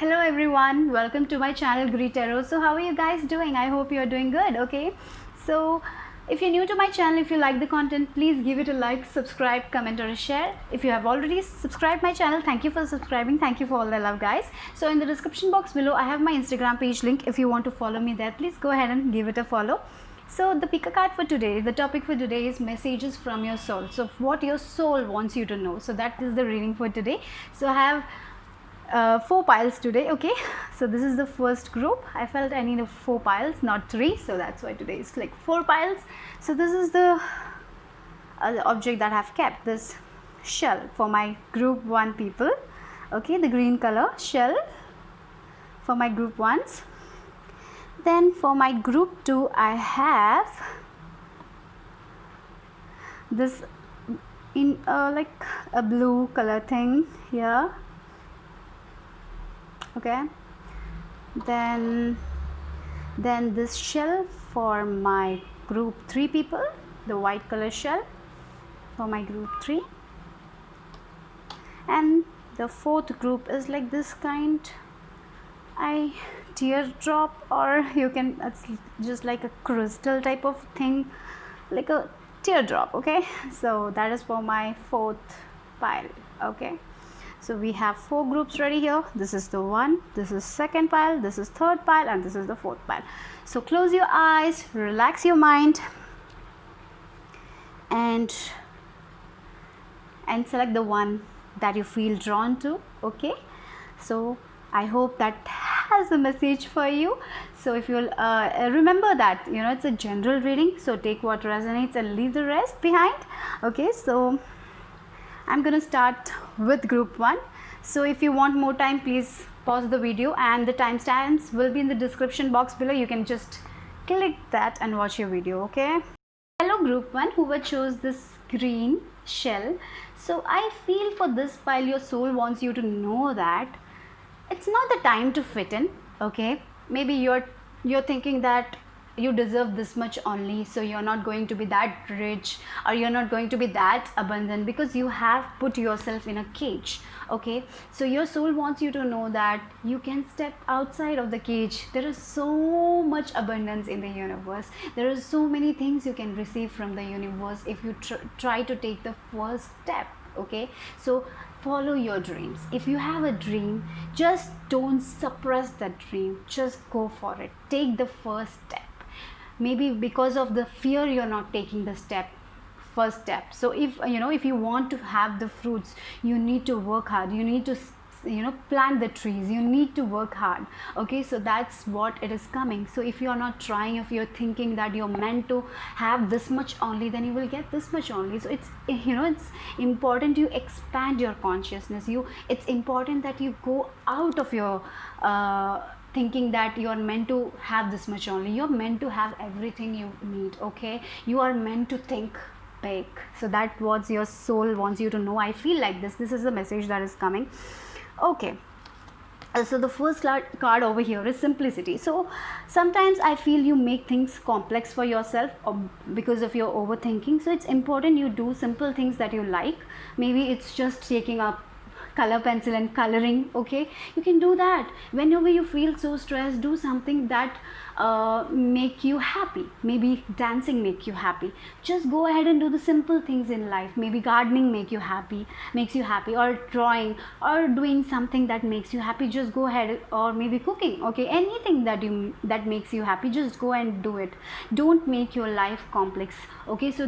Hello everyone, welcome to my channel Greet Tarot. So how are you guys doing? I hope you're doing good. Okay, so if you're new to my channel, if you like the content, please give it a like, subscribe, comment or a share. If you have already subscribed my channel, thank you for subscribing. Thank you for all the love, guys. So in the description box below I have my Instagram page link. If you want to follow me there, please go ahead and give it a follow. So the pick a card for today, the topic for today is messages from your soul. So what your soul wants you to know. So that is the reading for today. So I have 4 piles today. Okay, so this is the first group. I felt I need 4 piles, not 3, so that's why today is like 4 piles. So this is the object that I've kept, this shell for my group 1 people. Okay, the green color shell for my group 1s. Then for my group 2 I have this in like a blue color thing here. Okay, then this shell for my group 3 people, the white color shell for my group 3, and the 4th group is like this kind, teardrop, or you can, it's just like a crystal type of thing, like a teardrop. Okay, so that is for my 4th pile. Okay, so we have 4 groups ready here. This is the 1, this is 2nd pile, this is 3rd pile, and this is the 4th pile. So close your eyes, relax your mind, and select the one that you feel drawn to. Okay, so I hope that has a message for you. So if you'll remember that, you know, it's a general reading, so take what resonates and leave the rest behind. Okay, so I'm gonna start with group 1. So if you want more time, please pause the video, and the timestamps will be in the description box below. You can just click that and watch your video. Okay, hello group 1, whoever chose this green shell. So I feel for this pile your soul wants you to know that it's not the time to fit in. Okay, maybe you're thinking that you deserve this much only, so you're not going to be that rich, or you're not going to be that abundant because you have put yourself in a cage. Okay, so your soul wants you to know that you can step outside of the cage. There is so much abundance in the universe. There are so many things you can receive from the universe if you try to take the first step. Okay, so follow your dreams. If you have a dream, just don't suppress that dream, just go for it. Take the first step. Maybe because of the fear you're not taking the first step. So if you want to have the fruits, you need to work hard, you need to plant the trees, you need to work hard. Okay, so that's what it is coming. So if you're not trying, if you're thinking that you're meant to have this much only, then you will get this much only. So it's it's important you expand your consciousness. It's important that you go out of your thinking that you are meant to have this much only. You're meant to have everything you need. Okay, you are meant to think big. So that's what your soul wants you to know. I feel like this is the message that is coming. Okay, so the first card over here is simplicity. So sometimes I feel you make things complex for yourself because of your overthinking. So it's important you do simple things that you like. Maybe it's just taking up color pencil and coloring. Okay, you can do that. Whenever you feel so stressed, do something that make you happy. Maybe dancing make you happy. Just go ahead and do the simple things in life. Maybe gardening makes you happy, or drawing, or doing something that makes you happy. Just go ahead, or maybe cooking. Okay, anything that makes you happy, just go and do it. Don't make your life complex. Okay, so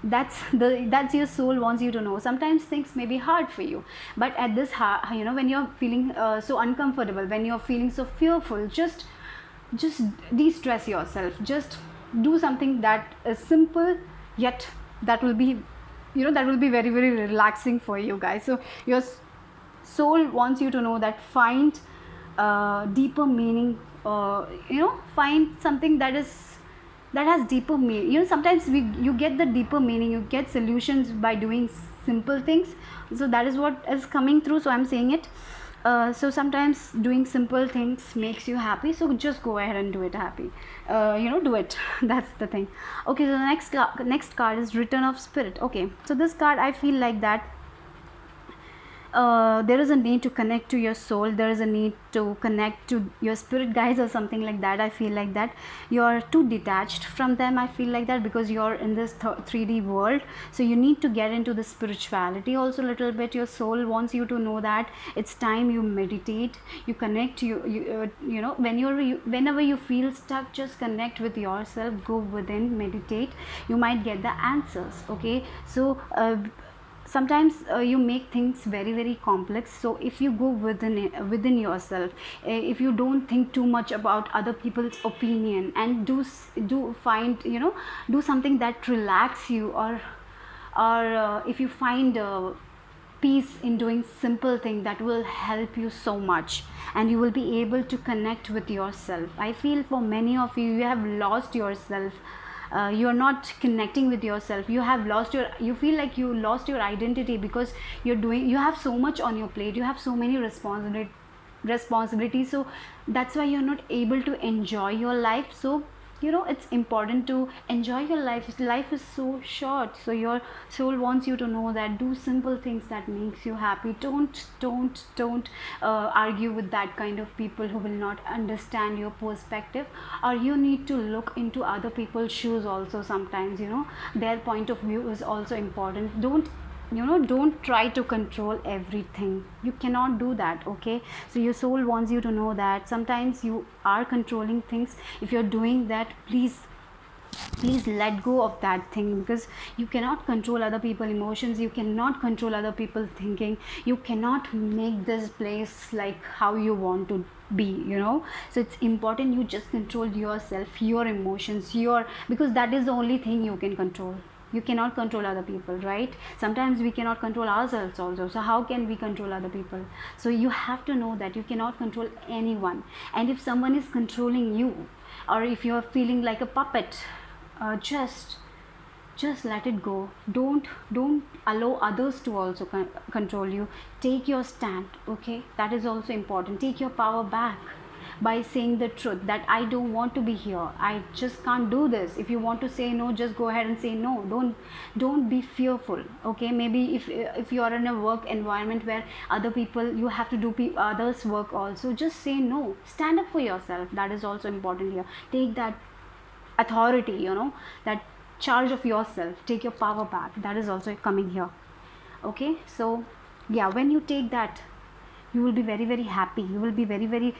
that's your soul wants you to know. Sometimes things may be hard for you, but at this when you're feeling so uncomfortable, when you're feeling so fearful, just de-stress yourself. Just do something that is simple, yet that will be very, very relaxing for you guys. So your soul wants you to know that find deeper meaning. Find something that has deeper meaning. Sometimes you get the deeper meaning, you get solutions by doing simple things. So that is what is coming through, so I'm saying it. So sometimes doing simple things makes you happy, so just go ahead and do it happy. Do it. That's the thing. Okay, so the next card is Return of Spirit. Okay, so this card, I feel like that there is a need to connect to your soul, there is a need to connect to your spirit guides or something like that. I feel like that you're too detached from them, I feel like that, because you're in this 3D world. So you need to get into the spirituality also a little bit. Your soul wants you to know that it's time you meditate, you connect, you know, whenever you feel stuck, just connect with yourself, go within, meditate, you might get the answers. Okay, so sometimes you make things very very complex. So if you go within yourself, if you don't think too much about other people's opinion, and do find, you know, do something that relax you, or if you find peace in doing simple thing, that will help you so much, and you will be able to connect with yourself. I feel for many of you, you have lost yourself. You're not connecting with yourself, you have lost your, you feel like you lost your identity, because you have so much on your plate, you have so many responsibilities. So that's why you're not able to enjoy your life. So you know, it's important to enjoy your life. Life is so short. So your soul wants you to know that do simple things that makes you happy. Don't argue with that kind of people who will not understand your perspective. Or you need to look into other people's shoes also sometimes, you know, their point of view is also important. Don't try to control everything, you cannot do that. Okay, so your soul wants you to know that sometimes you are controlling things. If you're doing that, please let go of that thing, because you cannot control other people's emotions, you cannot control other people's thinking, you cannot make this place like how you want to be, you know. So it's important you just control yourself, your emotions, because that is the only thing you can control. You cannot control other people, right? Sometimes we cannot control ourselves also, so how can we control other people? So you have to know that you cannot control anyone. And if someone is controlling you, or if you're feeling like a puppet, just let it go. Don't allow others to also control you. Take your stand. Okay, that is also important. Take your power back by saying the truth that I don't want to be here, I just can't do this. If you want to say no, just go ahead and say no. Don't be fearful. Okay, maybe if you are in a work environment where other people, you have to do others work also, just say no. Stand up for yourself. That is also important here. Take that authority, you know, that charge of yourself. Take your power back. That is also coming here. Okay, so yeah, when you take that, you will be very very happy, you will be very very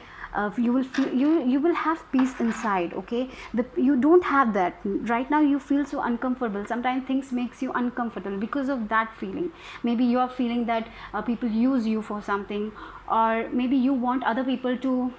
you will feel, you will have peace inside. Okay, you don't have that right now. You feel so uncomfortable, sometimes things makes you uncomfortable because of that feeling. Maybe you are feeling that people use you for something, or maybe you want other people to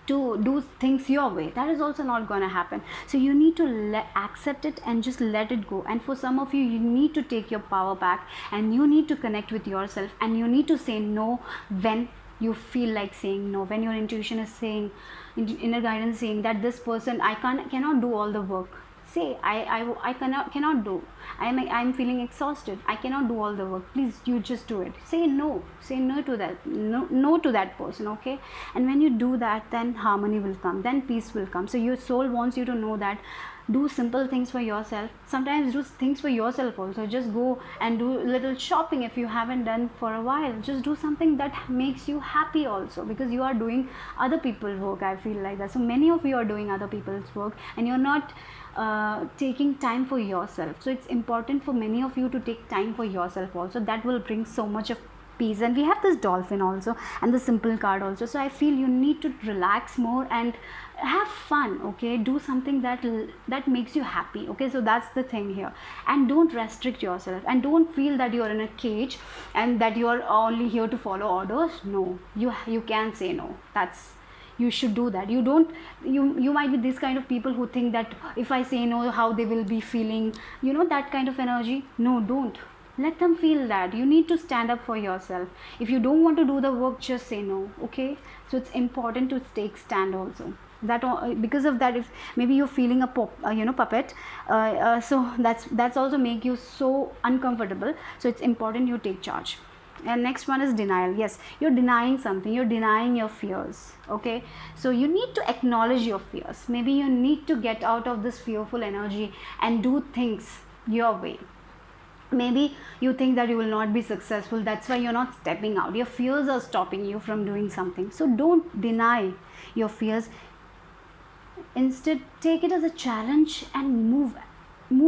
do things your way. That is also not going to happen. So you need to accept it and just let it go. And for some of you, you need to take your power back, and you need to connect with yourself, and you need to say no when you feel like saying no, when your intuition is saying, inner guidance saying that this person, I cannot do all the work. Say I cannot do, I'm feeling exhausted, I cannot do all the work, please you just do it. Say no to that, no to that person. Okay, and when you do that, then harmony will come, then peace will come. So your soul wants you to know that do simple things for yourself. Sometimes do things for yourself also. Just go and do little shopping if you haven't done for a while. Just do something that makes you happy also, because you are doing other people's work. I feel like that. So many of you are doing other people's work, and you're not taking time for yourself. So it's important for many of you to take time for yourself also. That will bring so much of peace. And we have this dolphin also, and the simple card also. So I feel you need to relax more and have fun. Okay, do something that makes you happy. Okay, so that's the thing here. And don't restrict yourself, and don't feel that you're in a cage and that you're only here to follow orders. No, you can say no. That's, you should do that. You might be this kind of people who think that if I say no, how they will be feeling, you know, that kind of energy. No, don't let them feel that. You need to stand up for yourself. If you don't want to do the work, just say no. Okay, so it's important to take stand also. That because of that, if maybe you're feeling a puppet, so that's also make you so uncomfortable. So it's important you take charge. And next one is denial. Yes, you're denying something, you're denying your fears. Okay, so you need to acknowledge your fears. Maybe you need to get out of this fearful energy and do things your way. Maybe you think that you will not be successful, that's why you're not stepping out. Your fears are stopping you from doing something. So don't deny your fears. Instead, take it as a challenge and move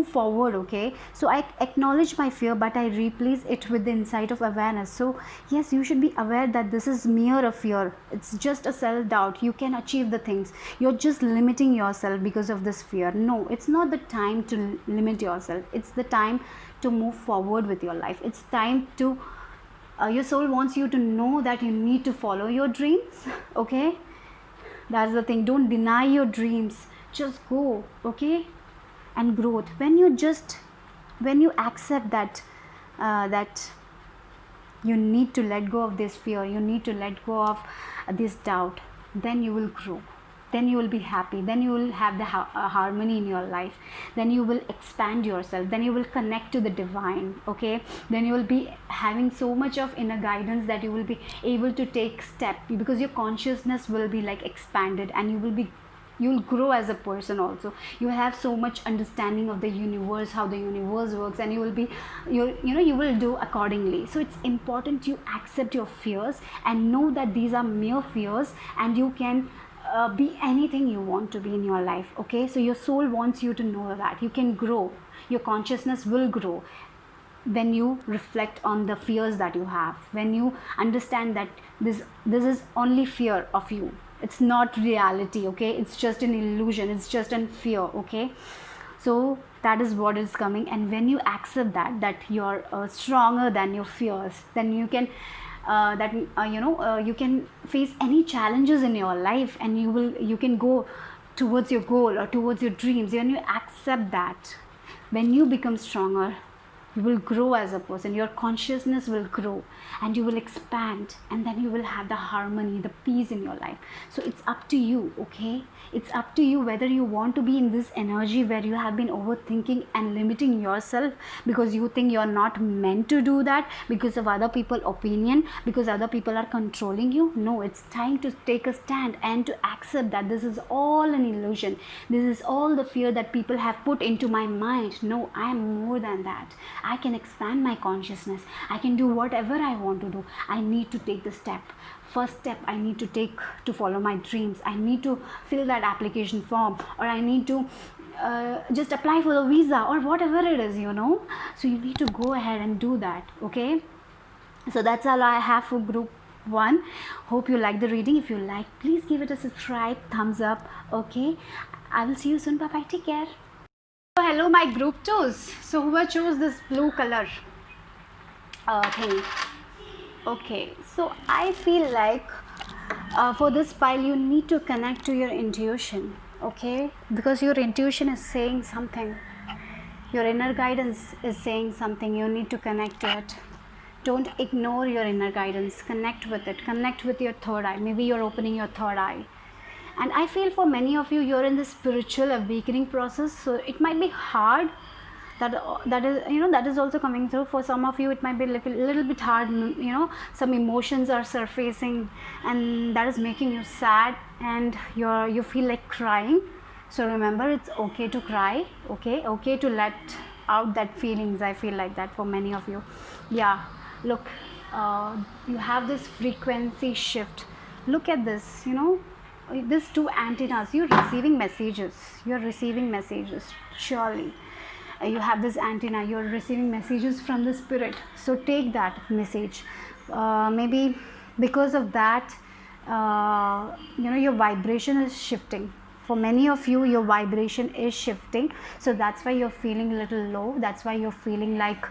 forward. Okay, so I acknowledge my fear, but I replace it with the insight of awareness. So yes, you should be aware that this is mere a fear, it's just a self doubt. You can achieve the things, you're just limiting yourself because of this fear. No, it's not the time to limit yourself, it's the time to move forward with your life. It's time to your soul wants you to know that you need to follow your dreams. Okay, that's the thing. Don't deny your dreams, just go. Okay, and growth, when you accept that you need to let go of this fear, you need to let go of this doubt, then you will grow, then you will be happy, then you will have the harmony in your life, then you will expand yourself, then you will connect to the divine. Okay, then you will be having so much of inner guidance that you will be able to take step, because your consciousness will be like expanded, and you'll grow as a person also. You have so much understanding of the universe, how the universe works, and you will be you will do accordingly. So it's important you accept your fears and know that these are mere fears, and you can be anything you want to be in your life. Okay, so your soul wants you to know that you can grow, your consciousness will grow when you reflect on the fears that you have, when you understand that this is only fear of you, it's not reality. Okay, it's just an illusion, it's just an fear. Okay, so that is what is coming. And when you accept that you're stronger than your fears, then you can you can face any challenges in your life, and you can go towards your goal or towards your dreams. When you accept that, when you become stronger, you will grow as a person, your consciousness will grow, and you will expand, and then you will have the harmony, the peace in your life. So it's up to you. Okay, it's up to you whether you want to be in this energy where you have been overthinking and limiting yourself because you think you're not meant to do that, because of other people's opinion, because other people are controlling you. No, it's time to take a stand and to accept that this is all an illusion, this is all the fear that people have put into my mind. No, I am more than that. I can expand my consciousness, I can do whatever I want to do. I need to take the first step I need to take to follow my dreams. I need to fill that application form, or I need to just apply for the visa, or whatever it is. So you need to go ahead and do that. Okay, so that's all I have for group 1. Hope you like the reading. If you like, please give it a subscribe, thumbs up. Okay, I will see you soon. Bye bye, take care. So hello my group 2s. So who chose this blue color thing? Okay, so I feel like for this pile you need to connect to your intuition. Okay, because your intuition is saying something, your inner guidance is saying something. You need to connect to it. Don't ignore your inner guidance, connect with it, connect with your third eye. Maybe you're opening your third eye. And I feel for many of you, you're in the spiritual awakening process, so it might be hard. That is also coming through. For some of you it might be little bit hard. Some emotions are surfacing, and that is making you sad, and you feel like crying. So remember, it's okay to cry. Okay to let out that feelings. I feel like that for many of you. Yeah, look, you have this frequency shift. Look at this. These 2 antennas, you're receiving messages. Surely you have this antenna, you're receiving messages from the spirit. So take that message. Maybe because of that, your vibration is shifting. For many of you, your vibration is shifting, so that's why you're feeling a little low. That's why you're feeling like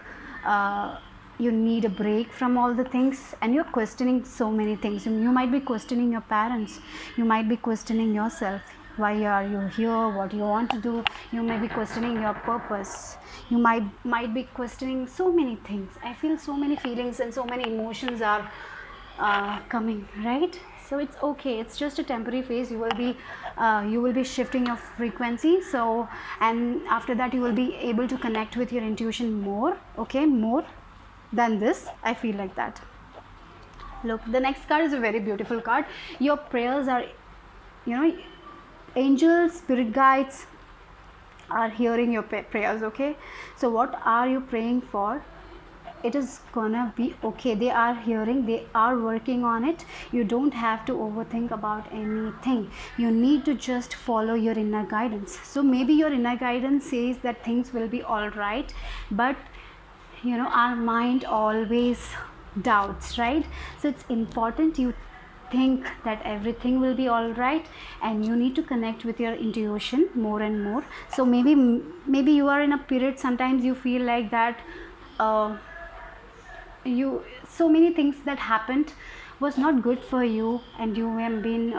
you need a break from all the things, and you're questioning so many things. You might be questioning your parents, you might be questioning yourself. Why are you here? What do you want to do? You may be questioning your purpose. You might be questioning so many things. I feel so many feelings and so many emotions are coming, right? So it's okay, it's just a temporary phase. You will be shifting your frequency. So, and after that you will be able to connect with your intuition more. Okay, more than this. I feel like that. Look, the next card is a very beautiful card. Your prayers are, angels, spirit guides are hearing your prayers, okay? So what are you praying for? It is gonna be okay. They are hearing, they are working on it. You don't have to overthink about anything. You need to just follow your inner guidance. So maybe your inner guidance says that things will be all right, but our mind always doubts, right? So it's important you think that everything will be all right, and you need to connect with your intuition more and more. So maybe you are in a period, sometimes you feel like that so many things that happened was not good for you, and you have been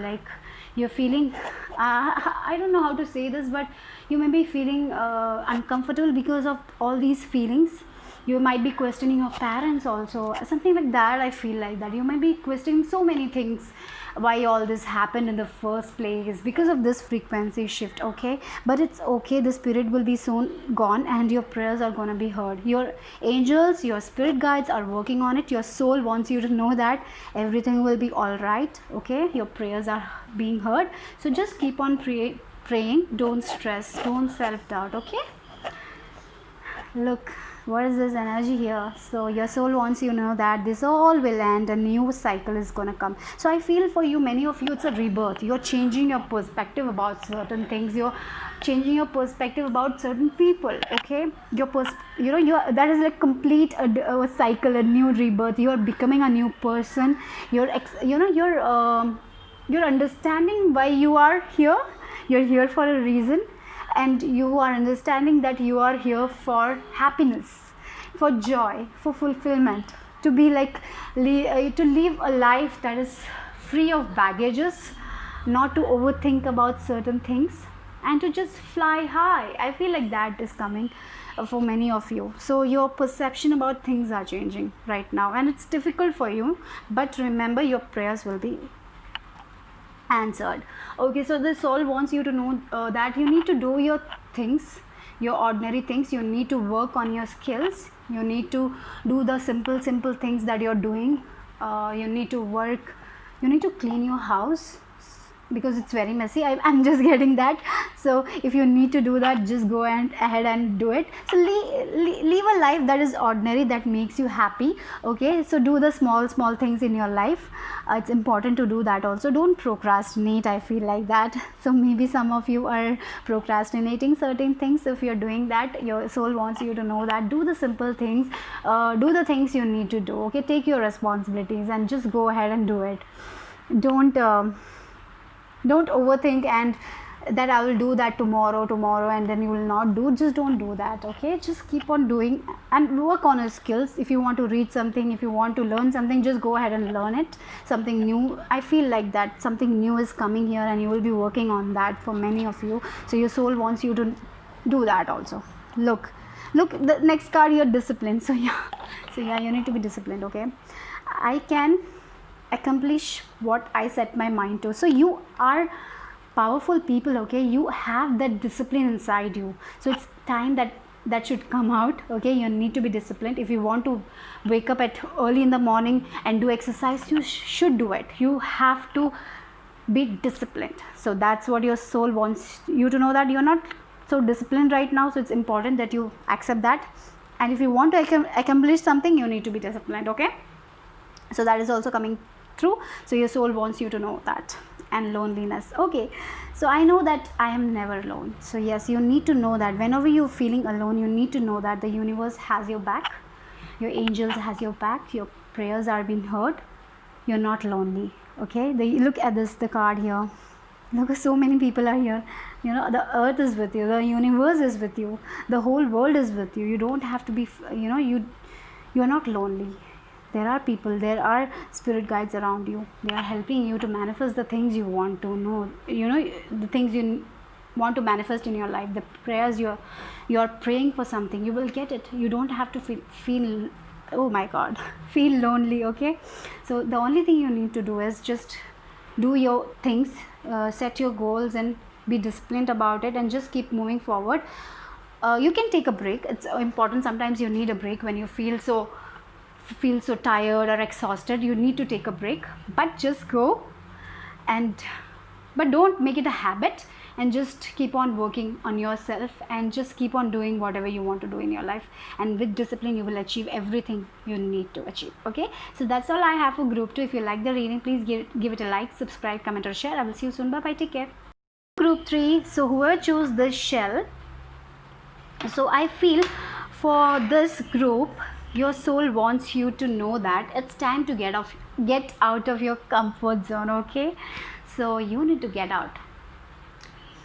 like you're feeling I don't know how to say this, but you may be feeling uncomfortable because of all these feelings. You might be questioning your parents also, something like that. I feel like that you might be questioning so many things, why all this happened in the first place, because of this frequency shift, okay? But it's okay, the spirit will be soon gone, and your prayers are going to be heard. Your angels, your spirit guides are working on it. Your soul wants you to know that everything will be all right, okay? Your prayers are being heard. So just keep on praying. Don't stress, don't self-doubt, okay? Look, what is this energy here? So your soul wants you to know that this all will end, a new cycle is gonna come. So I feel for you, many of you, it's a rebirth. You're changing your perspective about certain things. You're changing your perspective about certain people, okay? That is like complete a cycle, a new rebirth. You're becoming a new person. You're understanding why you are here. You're here for a reason, and you are understanding that you are here for happiness, for joy, for fulfillment, to be like to live a life that is free of baggages, not to overthink about certain things, and to just fly high. I feel like that is coming for many of you. So your perception about things are changing right now, and it's difficult for you, but remember, your prayers will be answered, okay? So the soul wants you to know that you need to do your things, your ordinary things. You need to work on your skills. You need to do the simple things that you're doing. You need to work, you need to clean your house because it's very messy. I'm just getting that. So if you need to do that, just go ahead and do it. So live a life that is ordinary, that makes you happy, okay? So do the small things in your life. It's important to do that also. Don't procrastinate, I feel like that. So maybe some of you are procrastinating certain things. If you're doing that, your soul wants you to know that do the simple things, do the things you need to do, okay? Take your responsibilities and just go ahead and do it. Don't overthink and that I will do that tomorrow, and then you will not do. Just don't do that, okay? Just keep on doing and work on your skills. If you want to read something, if you want to learn something, just go ahead and learn it, something new. I feel like that something new is coming here, and you will be working on that for many of you. So your soul wants you to do that also. Look, the next card here, discipline. So yeah, you need to be disciplined, okay? I can accomplish what I set my mind to. So you are powerful people, okay? You have that discipline inside you. So it's time that should come out, okay? You need to be disciplined. If you want to wake up at early in the morning and do exercise, you should do it. You have to be disciplined. So that's what your soul wants you to know, that you're not so disciplined right now. So it's important that you accept that. And if you want to accomplish something, you need to be disciplined, okay? So that is also coming through. So your soul wants you to know that. And loneliness, okay? So I know that I am never alone. So yes, you need to know that whenever you're feeling alone, you need to know that the universe has your back, your angels has your back, your prayers are being heard. You're not lonely, okay? Look at this, the card here. Look, so many people are here. The earth is with you, the universe is with you, the whole world is with you. You don't have to be, you're not lonely. There are people, there are spirit guides around you. They are helping you to manifest the things you want to know. The things you want to manifest in your life. The prayers you're praying for something, you will get it. You don't have to feel oh my God, feel lonely, okay? So the only thing you need to do is just do your things, set your goals, and be disciplined about it, and just keep moving forward. You can take a break. It's important. Sometimes you need a break when you feel so tired or exhausted. You need to take a break, but just go but don't make it a habit. and just keep on working on yourself and just keep on doing whatever you want to do in your life, and with discipline you will achieve everything you need to achieve. Okay, so that's all I have for group 2. If you like the reading, please give it a like, subscribe, comment or share. I will see you soon. Bye bye, take care. Group 3, so whoever chose this shell, so I feel for this group your soul wants you to know that it's time to get out of your comfort zone. Okay, so you need to get out.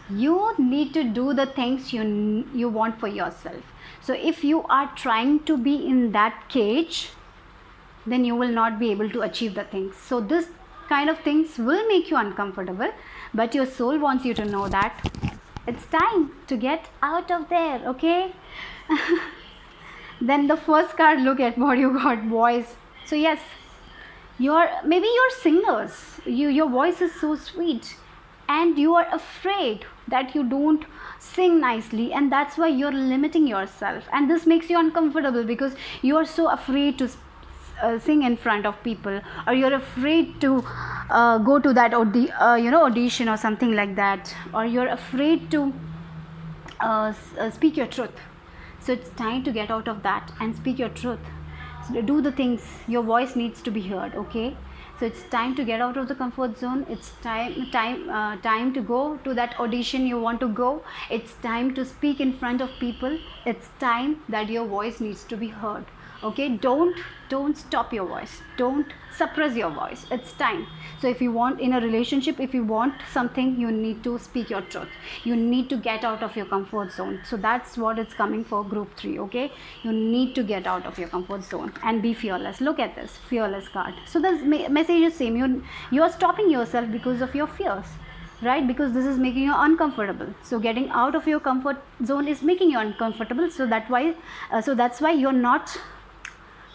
You need to do the things you want for yourself. So if you are trying to be in that cage, then you will not be able to achieve the things. So this kind of things will make you uncomfortable, but your soul wants you to know that it's time to get out of there. Okay. Then the first card, look at what you got, voice. So yes, maybe you're singers, your voice is so sweet and you are afraid that you don't sing nicely, and that's why you're limiting yourself, and this makes you uncomfortable because you are so afraid to sing in front of people, or you're afraid to go to that audition or something like that, or you're afraid to speak your truth. So it's time to get out of that and speak your truth. So do the things, your voice needs to be heard. Okay, so it's time to get out of the comfort zone. It's time to go to that audition you want to go. It's time to speak in front of people. It's time that your voice needs to be heard. Okay, don't stop your voice, don't suppress your voice. It's time. So if you want, in a relationship, if you want something, you need to speak your truth. You need to get out of your comfort zone. So that's what it's coming for group 3. Okay, you need to get out of your comfort zone and be fearless. Look at this fearless card. So the message is same. You are stopping yourself because of your fears, right? Because this is making you uncomfortable. So getting out of your comfort zone is making you uncomfortable. So that's why you're not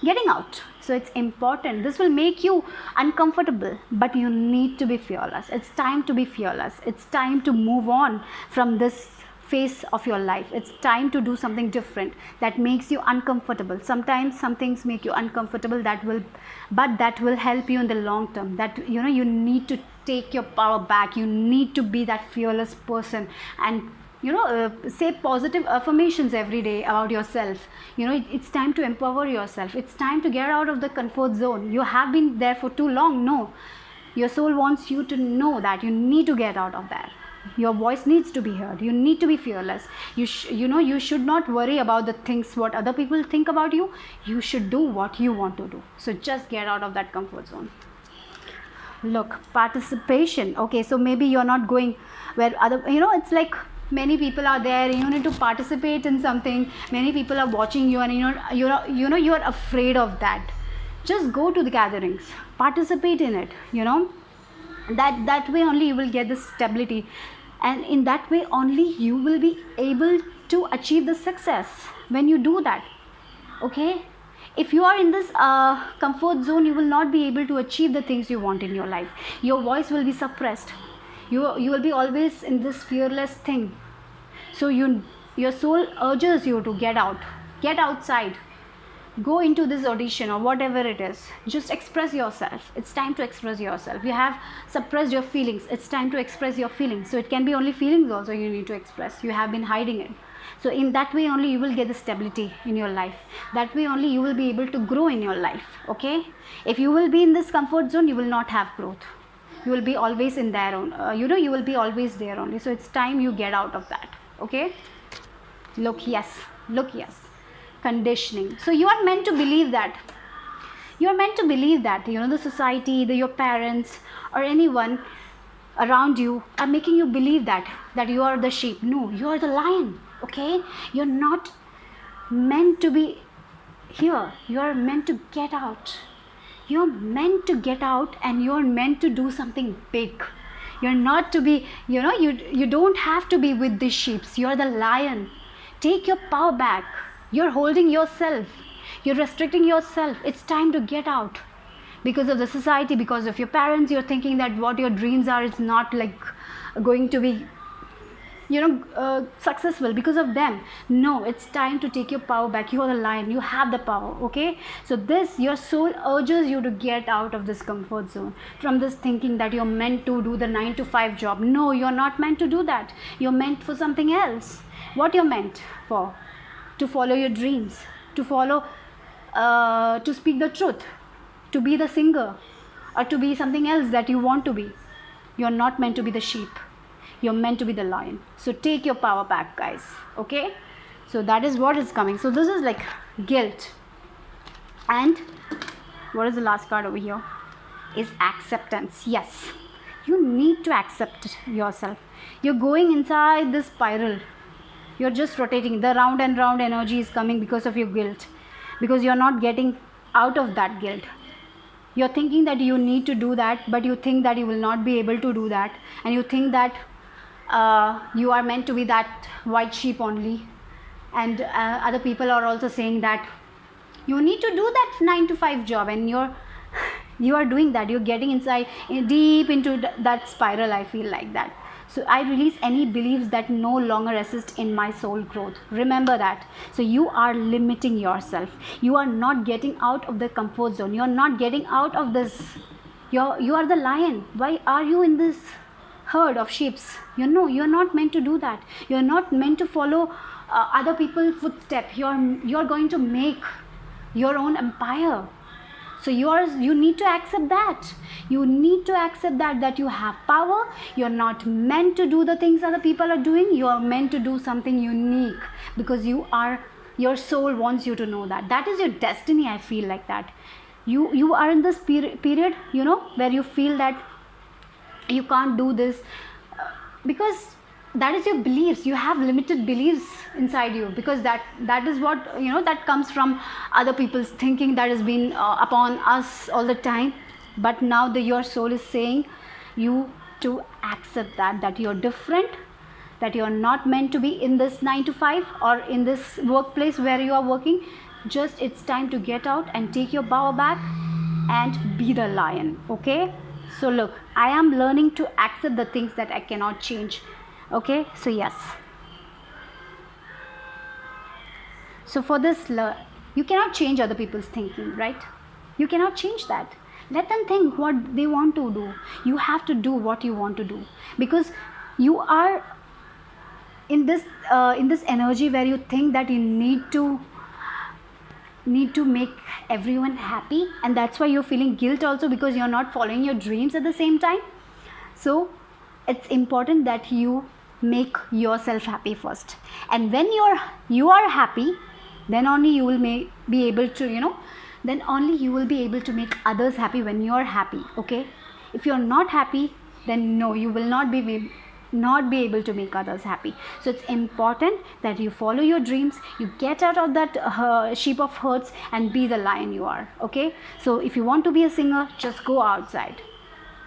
getting out. So it's important. This will make you uncomfortable, but you need to be fearless. It's time to be fearless. It's time to move on from this phase of your life. It's time to do something different that makes you uncomfortable. Sometimes some things make you uncomfortable, but that will help you in the long term. That you need to take your power back. You need to be that fearless person and say positive affirmations every day about yourself. It's time to empower yourself. It's time to get out of the comfort zone. You have been there for too long. No, your soul wants you to know that you need to get out of there. Your voice needs to be heard. You need to be fearless. You should not worry about the things what other people think about you. You should do what you want to do. So just get out of that comfort zone. Look, participation. Okay, so maybe you're not going where it's like many people are there. You need to participate in something. Many people are watching you, and you're afraid of that. Just go to the gatherings, participate in it. That way only you will get the stability, and in that way only you will be able to achieve the success when you do that. Okay, if you are in this comfort zone, you will not be able to achieve the things you want in your life. Your voice will be suppressed. You will be always in this fearless thing. So your soul urges you to get outside, go into this audition or whatever it is. Just express yourself. It's time to express yourself. You have suppressed your feelings. It's time to express your feelings. So it can be only feelings also you need to express. You have been hiding it. So in that way only you will get the stability in your life. That way only you will be able to grow in your life. Okay, if you will be in this comfort zone, you will not have growth. You will be always in there you will be always there only. So it's time you get out of that. Okay, look, yes, conditioning. So you are meant to believe that the society, your parents or anyone around you are making you believe that you are the sheep. No, you are the lion. Okay, you're not meant to be here. You are meant to get out. You're meant to get out, and you're meant to do something big. You're not to be, you don't have to be with the sheep. You're the lion. Take your power back. You're holding yourself. You're restricting yourself. It's time to get out. Because of the society, because of your parents, you're thinking that what your dreams are is not like going to be, successful because of them. No, it's time to take your power back. You are the lion, you have the power. Okay, so this, your soul urges you to get out of this comfort zone, from this thinking that you're meant to do the 9 to 5 job. No, you're not meant to do that. You're meant for something else. What you're meant for? To follow your dreams, to follow to speak the truth, to be the singer, or to be something else that you want to be. You're not meant to be the sheep, you're meant to be the lion. So take your power back, guys. Okay, so that is what is coming. So this is like guilt. And what is the last card over here? Is acceptance. Yes, you need to accept yourself. You're going inside this spiral, you're just rotating. The round and round energy is coming because of your guilt, because you're not getting out of that guilt. You're thinking that you need to do that, but you think that you will not be able to do that, and you think that you are meant to be that white sheep only. And other people are also saying that you need to do that 9 to 5 job, and you are doing that. You're getting inside deep into that spiral. I feel like that. So I release any beliefs that no longer assist in my soul growth. Remember that. So you are limiting yourself. You are not getting out of the comfort zone. You are not getting out of this. You are the lion. Why are you in this herd of sheep? You're not meant to do that. You're not meant to follow other people's footsteps. You're going to make your own empire. So you need to accept that. You need to accept that you have power. You're not meant to do the things other people are doing. You are meant to do something unique, because your soul wants you to know that. That is your destiny. I feel like that. You are in this period, where you feel that you can't do this, because that is your beliefs. You have limited beliefs inside you, because that is what that comes from other people's thinking that has been upon us all the time. But now your soul is saying you to accept that you're different, that you're not meant to be in this 9 to 5 or in this workplace where you are working. Just it's time to get out and take your power back and be the lion. Okay, so look, I am learning to accept the things that I cannot change. Okay, so yes, so for this, you cannot change other people's thinking, right? You cannot change that. Let them think what they want to do. You have to do what you want to do, because you are in this energy where you think that you need to make everyone happy, and that's why you're feeling guilt also, because you're not following your dreams at the same time. So it's important that you make yourself happy first, and when you are happy, then only you will be able to then only you will be able to make others happy when you are happy. Okay, if you're not happy, then no, you will not be able to make others happy. So it's important that you follow your dreams, you get out of that sheep of herds and be the lion you are. Okay, so if you want to be a singer, just go outside.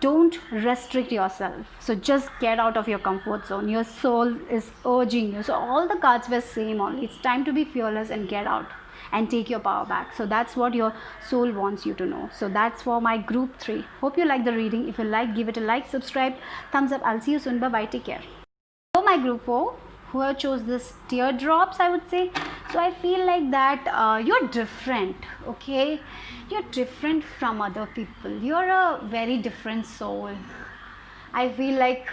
Don't restrict yourself. So just get out of your comfort zone. Your soul is urging you. So all the cards were same only. It's time to be fearless and get out and take your power back. So that's what your soul wants you to know. So that's for my group 3. Hope you like the reading. If you like, give it a like, subscribe, thumbs up. I'll see you soon. Bye bye. Take care. So my group 4, who chose this teardrops, I would say. So I feel like that you're different. Okay, you're different from other people. You're a very different soul. I feel like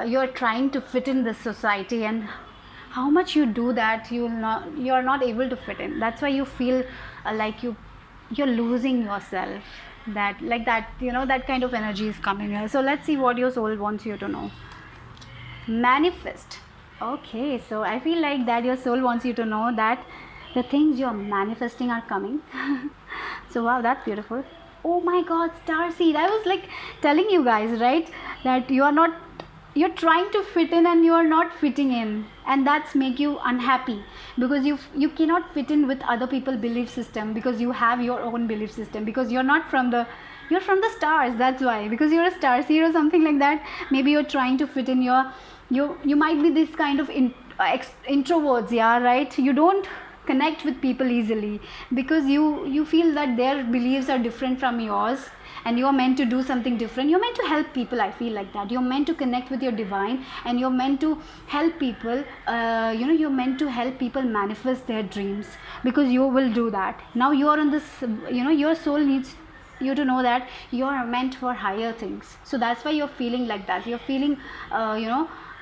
you're trying to fit in this society, and how much you do that, you're not able to fit in. That's why you feel like you're losing yourself. That kind of energy is coming here. So let's see what your soul wants you to know. Manifest. Okay, so I feel like that your soul wants you to know that the things you're manifesting are coming. So wow, that's beautiful. Oh my god, starseed. I was like telling you guys, right, that you're trying to fit in and you're not fitting in, and that's make you unhappy, because you cannot fit in with other people's belief system, because you have your own belief system, because you're from the stars. That's why, because you're a starseed or something like that. Maybe you're trying to fit in you might be this kind of introverts, yeah, right? You don't connect with people easily, because you feel that their beliefs are different from yours, and you're meant to do something different. You're meant to help people. I feel like that you're meant to connect with your divine, and you're meant to help people. You're meant to help people manifest their dreams, because you will do that. Now you are on this, your soul needs you to know that you are meant for higher things. So that's why you're feeling like that. You're feeling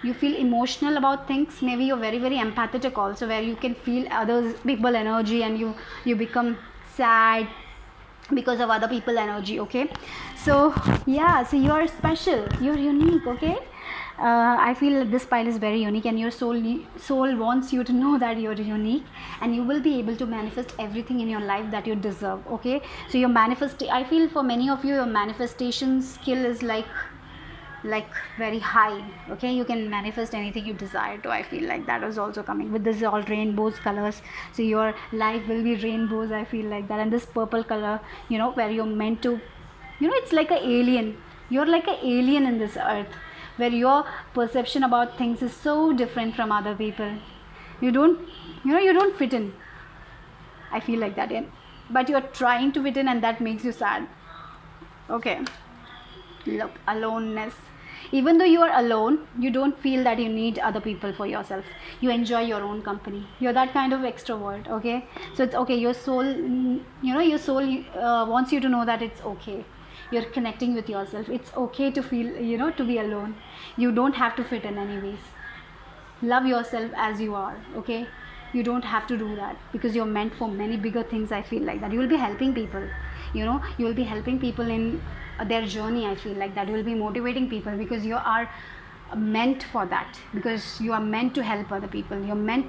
you feel emotional about things. Maybe you're very, very empathetic also, where you can feel others people energy, and you become sad because of other people energy. Okay, so yeah, so you're special, you're unique. Okay, I feel this pile is very unique, and your soul wants you to know that you're unique, and you will be able to manifest everything in your life that you deserve. Okay, so your I feel for many of you, your manifestation skill is like very high. Okay, you can manifest anything you desire to. I feel like that is also coming with this all rainbows colors. So your life will be rainbows. I feel like that. And this purple color, where you're meant to, it's like an alien. You're like an alien in this earth, where your perception about things is so different from other people. You don't fit in. I feel like that. But you're trying to fit in, and that makes you sad. Okay, look, aloneness. Even though you are alone, you don't feel that you need other people for yourself. You enjoy your own company. You're that kind of extrovert. Okay, so it's okay. Your soul, your soul wants you to know that it's okay. You're connecting with yourself. It's okay to feel, to be alone. You don't have to fit in anyways. Love yourself as you are. Okay, you don't have to do that, because you're meant for many bigger things. I feel like that you will be helping people. You will be helping people in their journey. I feel like that you will be motivating people, because you are meant for that, because you are meant to help other people. You're meant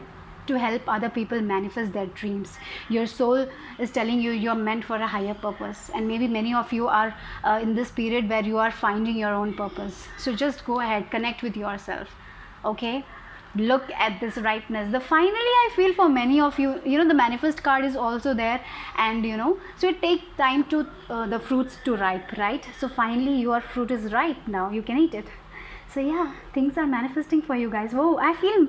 to help other people manifest their dreams. Your soul is telling you you're meant for a higher purpose, and maybe many of you are in this period where you are finding your own purpose. So just go ahead, connect with yourself. Okay, look at this ripeness. Finally, I feel for many of you, the manifest card is also there, and so it takes time to the fruits to ripe, right? So finally your fruit is ripe. Now you can eat it. So yeah, things are manifesting for you guys. Whoa, I feel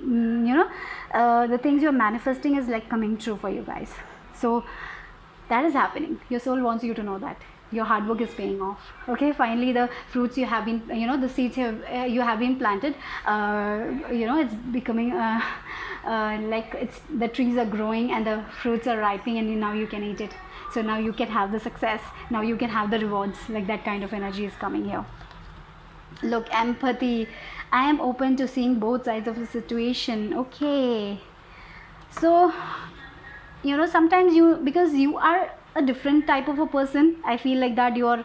the things you're manifesting is like coming true for you guys. So that is happening. Your soul wants you to know that your hard work is paying off. Okay, finally the fruits you have been, the seeds you have been planted, it's becoming like the trees are growing and the fruits are ripening, and now you can eat it. So now you can have the success. Now you can have the rewards. Like that kind of energy is coming here. Look, empathy. I am open to seeing both sides of the situation. Okay, so sometimes because you are a different type of a person, I feel like that you're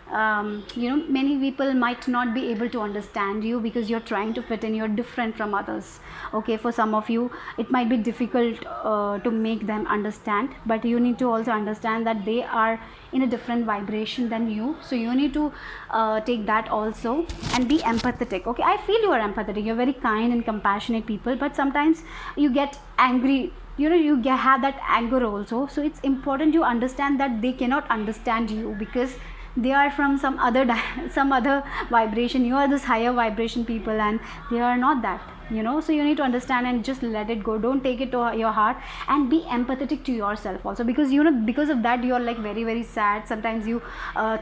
many people might not be able to understand you, because you're trying to fit in. You're different from others. Okay, for some of you it might be difficult to make them understand, but you need to also understand that they are in a different vibration than you. So you need to take that also and be empathetic. Okay, I feel you are empathetic. You're very kind and compassionate people, but sometimes you get angry. You have that anger also. So it's important you understand that they cannot understand you, because they are from some other vibration. You are this higher vibration people, and they are not that. So you need to understand and just let it go. Don't take it to your heart, and be empathetic to yourself also, because because of that you're like very, very sad. Sometimes you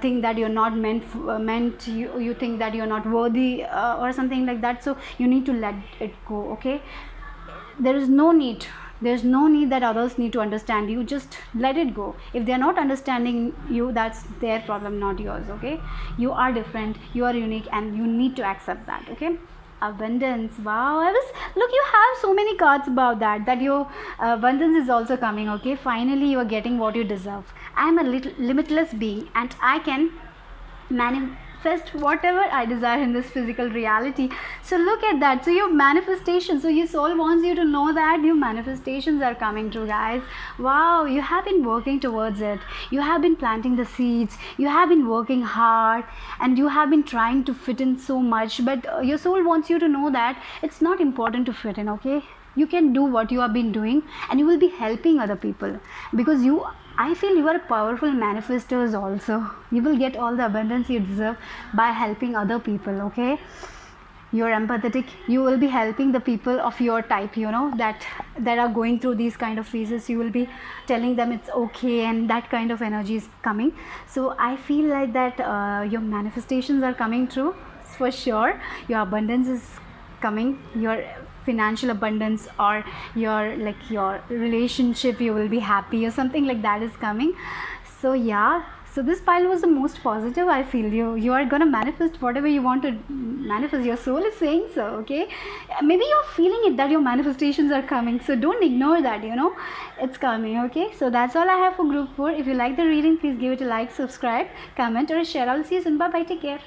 think that you're not meant. You think that you're not worthy or something like that. So you need to let it go. Okay, there's no need that others need to understand you. Just let it go. If they're not understanding you, that's their problem, not yours. Okay, you are different, you are unique, and you need to accept that. Okay, abundance. Wow, look, you have so many cards about that your abundance is also coming. Okay, finally you are getting what you deserve. I am a limitless being, and I can manifest whatever I desire in this physical reality. So look at that. So your manifestation, so your soul wants you to know that your manifestations are coming true, guys. Wow, you have been working towards it. You have been planting the seeds. You have been working hard, and you have been trying to fit in so much, but your soul wants you to know that it's not important to fit in. Okay, you can do what you have been doing, and you will be helping other people, because I feel you are powerful manifestors also. You will get all the abundance you deserve by helping other people. Okay, you're empathetic. You will be helping the people of your type, that that are going through these kind of phases, you will be telling them it's okay, and that kind of energy is coming. So I feel like that your manifestations are coming true for sure. Your abundance is coming, your financial abundance, or your like your relationship, you will be happy or something like that is coming. So yeah, so this pile was the most positive. I feel you are gonna manifest whatever you want to manifest. Your soul is saying so. Okay, maybe you're feeling it that your manifestations are coming, so don't ignore that, it's coming. Okay, so that's all I have for group 4. If you like the reading, please give it a like, subscribe, comment or share. I'll see you soon. Bye bye, take care.